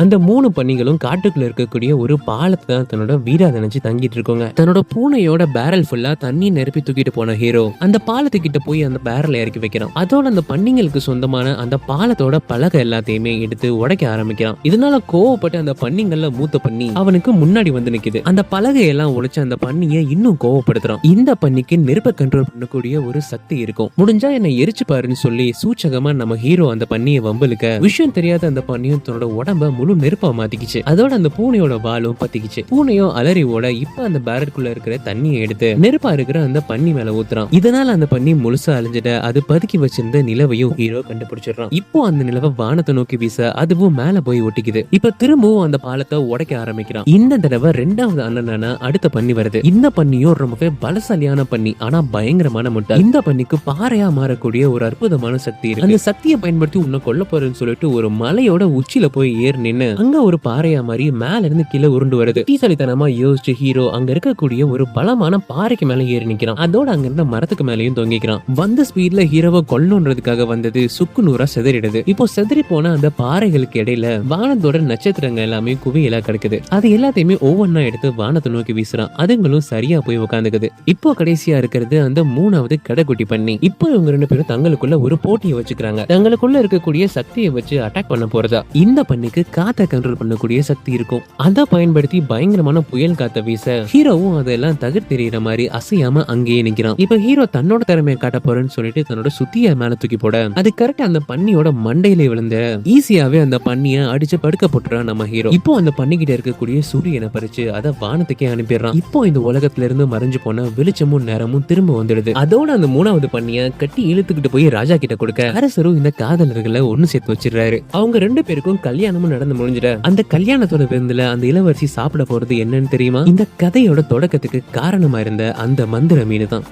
அந்த 3 பன்னிகளும் காட்டுக்குள்ள இருக்கக்கூடிய ஒரு பாலத்தை தான் தன்னோட வீடா நினைச்சு தங்கிட்டு இருக்கோங்க. தன்னோட பூனையோட பேரல் ஃபுல்லா தண்ணி நிரப்பி தூக்கிட்டு போன ஹீரோ அந்த பாலத்துக்கிட்ட போய் அந்த பேரலை இறக்கி வைக்கிறான். அதோட அந்த பன்னிங்களுக்கு சொந்தமான அந்த பாலத்தோட பலகை எல்லாத்தையுமே எடுத்து உடைக்க ஆரம்பிக்கிறான். இதனால கோவப்பட்டு அந்த பன்னிங்கள்ல மூத்த பன்னி அவனுக்கு முன்னாடி வந்து நிக்குது. அந்த பலகையெல்லாம் உடைச்சு அந்த பன்னியை இன்னும் கோவப்படுத்துறான். இந்த பன்னிக்கு நெருப்பை கண்ட்ரோல் பண்ணக்கூடிய ஒரு சக்தி இருக்கும். முடிஞ்சா என்ன எரிச்சு பாருன்னு சொல்லி சூச்சகமா நம்ம ஹீரோ அந்த பன்னியை வம்பலுக்க விஷயம் தெரியாத அந்த பன்னியும் தன்னோட உடம்ப முழு நெருப்பா மாத்திக்கிச்சு. அதோட அந்த பூனையோட வாலும் பத்திக்கிச்சு. பூனையும் அலறி ஓட இப்ப அந்த பேரட்குள்ள இருக்கிற தண்ணியை எடுத்து நெருப்பா இருக்கிற அந்த பன்னி மேல ஊத்துறான். இதனால அந்த பன்னி முழுசா அழிஞ்சிட்ட அது பதுக்கி வச்சிருந்த நிலவையும் ஹீரோ கண்டுபிடிச்சிடறான். இப்போ அந்த நிலவை வானத்தை நோக்கி வீச அதுவும் மேல போய் ஒட்டிக்குது. இப்ப திரும்பவும் அந்த பாலத்தை உடைக்க ஆரம்பிக்கிறான். இந்த தடவை 2வது அண்ணனான அடுத்த பன்னி வருது. இந்த பன்னியும் ரொம்பவே பலசாலியான பன்னி, ஆனா பயங்கரமான முட்டை. இந்த பன்னிக்கு பாறையா மாறக்கூடிய ஒரு அற்புதமான சக்தி இருக்கு. அந்த சக்தியை பயன்படுத்தி உன்னை கொல்ல போறேன்னு சொல்லிட்டு ஒரு மலையோட உச்சியில போய் ஏறி நின்னு அங்க ஒரு பாறையா மாதிரி மேல இருந்து கீழே உருண்டு வருது. தீசலித்தனமா யோசிச்சு ஹீரோ அங்க இருக்கக்கூடிய ஒரு பலமான பாறைக்கு மேல ஏறி நிக்கிறான். அதோட அங்க இருந்த மரத்துக்கு மேலயும் தொங்கிக்கிறான். வந்த ஸ்பீட்ல ஹீரோவை கொல்லணுன்றதுக்காக வந்தது சுக்கு நூறா செதறிடுது. இப்போ செதறி போன அந்த பாறைகளுக்கு இடையில வானத்தோட நட்சத்திரங்கள் எல்லாமே குவியலா கிடக்குது. அது எல்லாத்தையுமே ஒவ்வொன்னா எடுத்து வானத்தை நோக்கி வீசுறான். அதுங்களும் சரியா போய் உட்காந்துக்குது. இப்போ கடைசியா இருக்கிறது அந்த 3வது கடைக்குட்டி பன்னி. இப்போ இவங்க 2 பேரும் தங்களுக்குள்ள ஒரு போட்டியை வச்சுக்கிறாங்க. தங்களுக்குள்ள இருக்கக்கூடிய சக்தியை வச்சு அட்டாக் பண்ண போறதா. இந்த பன்னிக்கு காத்தை கண்ட்ரோல் பண்ணக்கூடிய சக்தி இருக்கும். அதை பயன்படுத்தி பயங்கரமான புயல் காத்த வீச ஹீரோவும் அதெல்லாம் தகர்த்தெறிகிற மாதிரி அசையாம அங்கேயே நிக்கிறான். இப்ப ஹீரோ தன்னோட திறமையை காட்ட போறேன்னு சொல்லிட்டு தன்னோட சுத்திய மேல தூக்கி போட அது கரெக்டா அந்த பன்னியோட மண்டையில விழுந்த ஈஸியாவே அந்த பன்னியை அடிச்சு படுக்க போட்டுறான் நம்ம ஹீரோ. இப்போ அந்த பன்னிக்கிட்ட இருக்கக்கூடிய சூரியனை பறிச்சு அதை வானத்துக்கே அனுப்பிடுறான். இப்போ இந்த உலகத்துல இருந்து மறைஞ்சு போன வெளிச்சமும் நேரமும் திரும்ப வந்துடுது. அதோட அந்த 3வது பன்னியை கட்டி இழுத்துக்கிட்டு போய் ராஜா கிட்ட கொடுக்க அரசரும் இந்த காதலர்களை ஒண்ணு சேர்த்து வச்சிடுறாரு. அவங்க 2 பேருக்கும் கல்யாணமும் நடந்து முடிஞ்சிட அந்த கல்யாணத்தோட விருந்துல அந்த இளவரசி சாப்பிட போறது என்னன்னு தெரியுமா? இந்த கதையோட தொடக்கத்துக்கு காரணமா இருந்த அந்த மந்திர மீன் தான்.